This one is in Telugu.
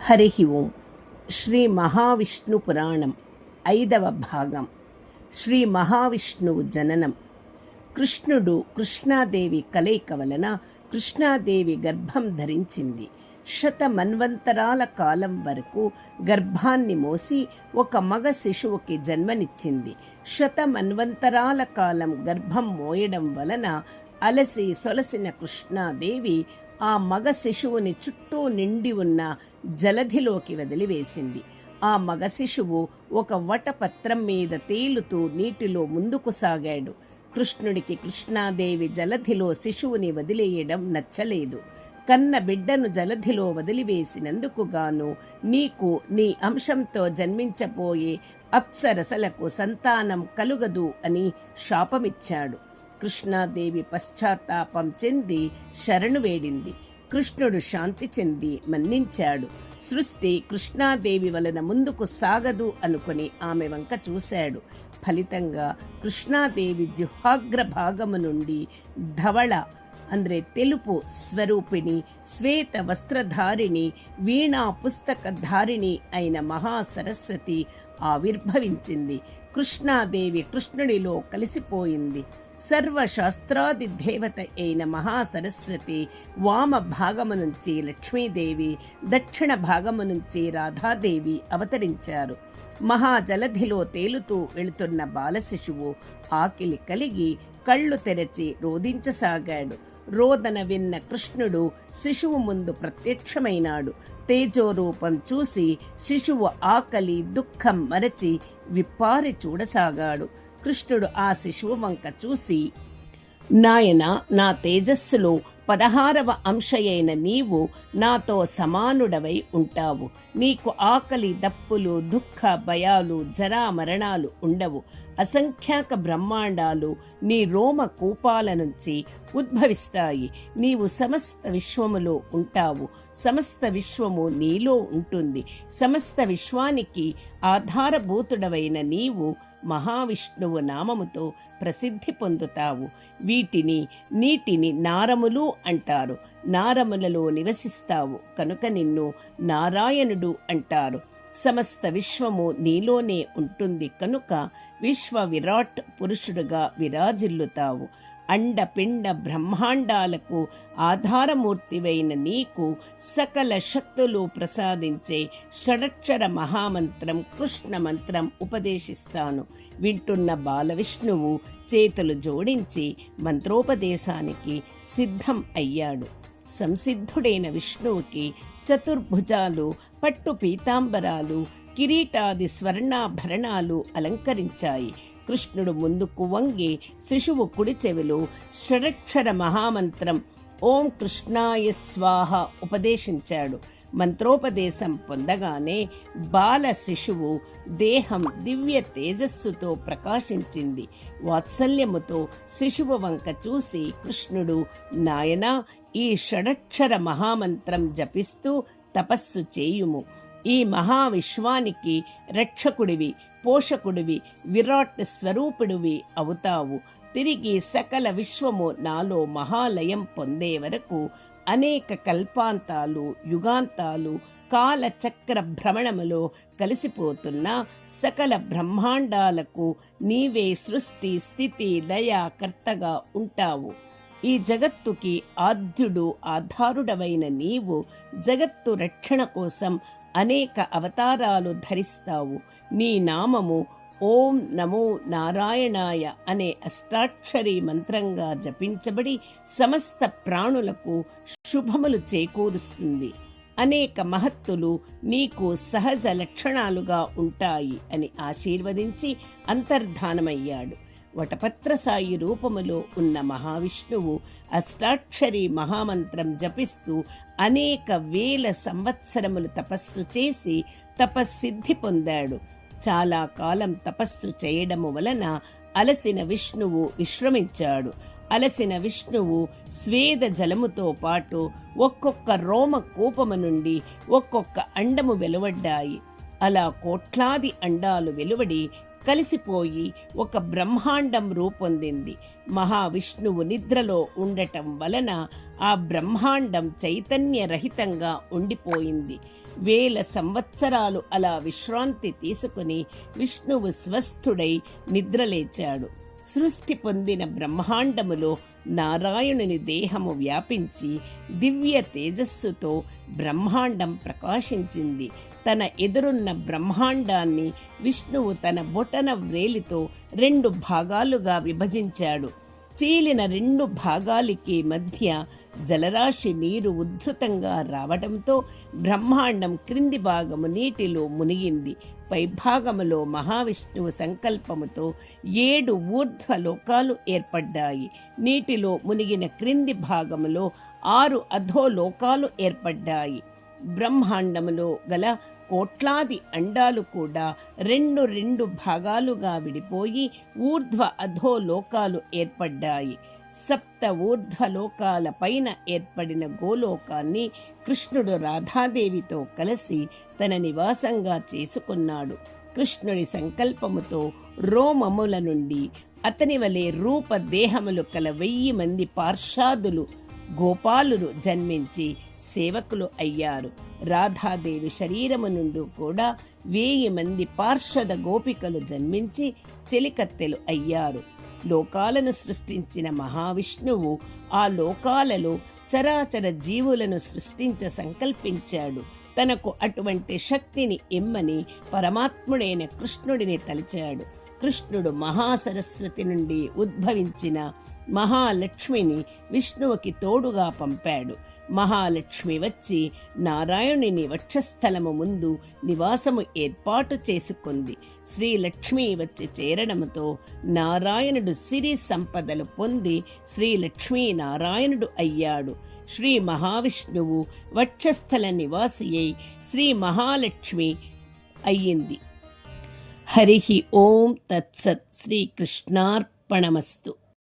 హరి ఓం. శ్రీ మహావిష్ణు పురాణం 5వ భాగం. శ్రీ మహావిష్ణువు జననం. కృష్ణుడు కృష్ణాదేవి కలయిక వలన కృష్ణాదేవి గర్భం ధరించింది. శతమన్వంతరాల కాలం వరకు గర్భాన్ని మోసి ఒక మగ శిశువుకి జన్మనిచ్చింది. శతమన్వంతరాల కాలం గర్భం మోయడం వలన అలసి సొలసిన కృష్ణాదేవి ఆ మగ శిశువుని చుట్టూ నిండి ఉన్న జలధిలోకి వదిలివేసింది. ఆ మగ శిశువు ఒక వటపత్రం మీద తేలుతూ నీటిలో ముందుకు సాగాడు. కృష్ణుడికి కృష్ణాదేవి జలధిలో శిశువుని వదిలేయడం నచ్చలేదు. కన్న బిడ్డను జలధిలో వదిలివేసినందుకు గాను నీకు నీ అంశంతో జన్మించబోయే అప్సరసలకు సంతానం కలుగదు అని శాపమిచ్చాడు. కృష్ణాదేవి పశ్చాత్తాపం చెంది శరణు వేడింది. కృష్ణుడు శాంతి చెంది మన్నించాడు. సృష్టి కృష్ణాదేవి వలన ముందుకు సాగదు అనుకుని ఆమె వంక చూశాడు. ఫలితంగా కృష్ణాదేవి జిహ్వాగ్ర భాగము నుండి ధవళ అంటే తెలుపు స్వరూపిణి, శ్వేత వస్త్రధారిణి, వీణా పుస్తకధారిణి అయిన మహాసరస్వతి ఆవిర్భవించింది. కృష్ణాదేవి కృష్ణుడిలో కలిసిపోయింది. సర్వశాస్త్రాది దేవత అయిన మహాసరస్వతి వామ భాగము నుంచి లక్ష్మీదేవి, దక్షిణ భాగము నుంచి రాధాదేవి అవతరించారు. మహాజలధిలో తేలుతూ వెళుతున్న బాలశిశువు ఆకిలి కలిగి కళ్ళు తెరచి రోదించసాగాడు. రోదన విన్న కృష్ణుడు శిశువు ముందు ప్రత్యక్షమైనాడు. తేజోరూపం చూసి శిశువు ఆకలి దుఃఖం మరచి విప్పారి చూడసాగాడు. కృష్ణుడు ఆ శిశువు వంక చూసి, నాయనా, నా తేజస్సులో 16వ అంశయైన నీవు నాతో సమానుడవై ఉంటావు. నీకు ఆకలి దప్పులు, దుఃఖ భయాలు, జరా మరణాలు ఉండవు. అసంఖ్యాక బ్రహ్మాండాలు నీ రోమ కూపాల నుంచి ఉద్భవిస్తాయి. నీవు సమస్త విశ్వములో ఉంటావు. సమస్త విశ్వము నీలో ఉంటుంది. సమస్త విశ్వానికి ఆధారభూతుడవైన నీవు మహావిష్ణువు నామముతో ప్రసిద్ధి పొందుతావు. నీటిని నారములు అంటారు. నారములలో నివసిస్తావు కనుక నిన్ను నారాయణుడు అంటారు. సమస్త విశ్వము నీలోనే ఉంటుంది కనుక విశ్వ విరాట్ పురుషుడుగా విరాజిల్లుతావు. అండపిండ బ్రహ్మాండాలకు ఆధారమూర్తివైన నీకు సకల శక్తులు ప్రసాదించే షడక్షర మహామంత్రం కృష్ణ మంత్రం ఉపదేశిస్తాను. వింటున్న బాలవిష్ణువు చేతులు జోడించి మంత్రోపదేశానికి సిద్ధం అయ్యాడు. సంసిద్ధుడైన విష్ణువుకి చతుర్భుజాలు, పట్టు పీతాంబరాలు, కిరీటాది స్వర్ణాభరణాలు అలంకరించాయి. కృష్ణుడు ముందుకు వంగి శిశువు కుడి చెవిలో షడక్షర మహామంత్రం ఓం కృష్ణాయ స్వాహ ఉపదేశించాడు. మంత్రోపదేశం పొందగానే బాల శిశువు దేహం దివ్య తేజస్సుతో ప్రకాశించింది. వాత్సల్యముతో శిశువు వంక చూసి కృష్ణుడు, నాయనా, ఈ షడక్షర మహామంత్రం జపిస్తూ తపస్సు చేయుము. ఈ మహావిశ్వానికి రక్షకుడివి, పోషకుడివి, విరాట్ స్వరూపుడివి అవుతావు. తిరిగి సకల విశ్వము నాలో మహాలయం పొందే వరకు అనేక కల్పాంతాలు, యుగాంతాలు కాలచక్ర భ్రమణములో కలిసిపోతున్న సకల బ్రహ్మాండాలకు నీవే సృష్టి స్థితి లయ కర్తగా ఉంటావు. ఈ జగత్తుకి ఆద్యుడు ఆధారుడవైన నీవు జగత్తు రక్షణ కోసం అనేక అవతారాలు ధరిస్తావు. నీ నామము ఓం నమో నారాయణాయ అనే అష్టాక్షరీ మంత్రంగా జపించబడి సమస్త ప్రాణులకు శుభములు చేకూరుస్తుంది. అనేక మహత్తులు నీకు సహజ లక్షణాలుగా ఉంటాయి అని ఆశీర్వదించి అంతర్ధానమయ్యాడు. వటపత్రసాయి రూపములో ఉన్న మహావిష్ణువు అష్టాక్షరీ మహామంత్రం జపిస్తూ అనేక వేల సంవత్సరములు తపస్సు చేసి తపస్సిద్ధి పొందాడు. చాలా కాలం తపస్సు చేయడము వలన అలసిన విష్ణువు విశ్రమించాడు. అలసిన విష్ణువు స్వేద జలముతో పాటు ఒక్కొక్క రోమ కూపము నుండి ఒక్కొక్క అండము వెలువడ్డాయి. అలా కోట్లాది అండాలు వెలువడి కలిసిపోయి ఒక బ్రహ్మాండం రూపొందింది. మహావిష్ణువు నిద్రలో ఉండటం వలన ఆ బ్రహ్మాండం చైతన్యరహితంగా ఉండిపోయింది. 1000 సంవత్సరాలు అలా విశ్రాంతి తీసుకుని విష్ణువు స్వస్థుడై నిద్రలేచాడు. సృష్టి పొందిన బ్రహ్మాండములో నారాయణుని దేహము వ్యాపించి దివ్య తేజస్సుతో బ్రహ్మాండం ప్రకాశించింది. తన ఎదురున్న బ్రహ్మాండాన్ని విష్ణువు తన బొటన వ్రేలితో 2 భాగాలుగా విభజించాడు. చీలిన 2 భాగాలకి మధ్య జలరాశి నీరు ఉద్ధృతంగా రావడంతో బ్రహ్మాండం క్రింది భాగము నీటిలో మునిగింది. పైభాగములో మహావిష్ణువు సంకల్పముతో 7 ఊర్ధ్వలోకాలు ఏర్పడ్డాయి. నీటిలో మునిగిన క్రింది భాగములో 6 అధోలోకాలు ఏర్పడ్డాయి. బ్రహ్మాండములో గల కోట్లాది అండాలు కూడా 2 భాగాలుగా విడిపోయి ఊర్ధ్వ అధోలోకాలు ఏర్పడ్డాయి. 7 ఊర్ధ్వలోకాల పైన ఏర్పడిన గోలోకాన్ని కృష్ణుడు రాధాదేవితో కలిసి తన నివాసంగా చేసుకున్నాడు. కృష్ణుడి సంకల్పముతో రోమముల నుండి అతని వలె రూపదేహములు కల 1000 మంది పార్షాదులు గోపాలురు జన్మించి సేవకులు అయ్యారు. రాధాదేవి శరీరము నుండి కూడా 1000 మంది పార్షద గోపికలు జన్మించి చెలికత్తెలు అయ్యారు. లోకాలను సృష్టించిన మహావిష్ణువు ఆ లోకాలలో చరాచర జీవులను సృష్టించ సంకల్పించాడు. తనకు అటువంటి శక్తిని ఇమ్మని పరమాత్ముడైన కృష్ణుడిని తలిచాడు. కృష్ణుడు మహాసరస్వతి నుండి ఉద్భవించిన మహాలక్ష్మిని విష్ణువుకి తోడుగా పంపాడు. మహాలక్ష్మి వచ్చి నారాయణుని వక్షస్థలము ముందు నివాసము ఏర్పాటు చేసుకుంది. శ్రీలక్ష్మి వచ్చి చేరడముతో నారాయణుడు సిరి సంపదలు పొంది శ్రీలక్ష్మీ నారాయణుడు అయ్యాడు. శ్రీ మహావిష్ణువు వక్షస్థల నివాసి అయి శ్రీ మహాలక్ష్మి అయ్యింది. హరి ఓం తత్సత్. శ్రీకృష్ణార్పణమస్తు.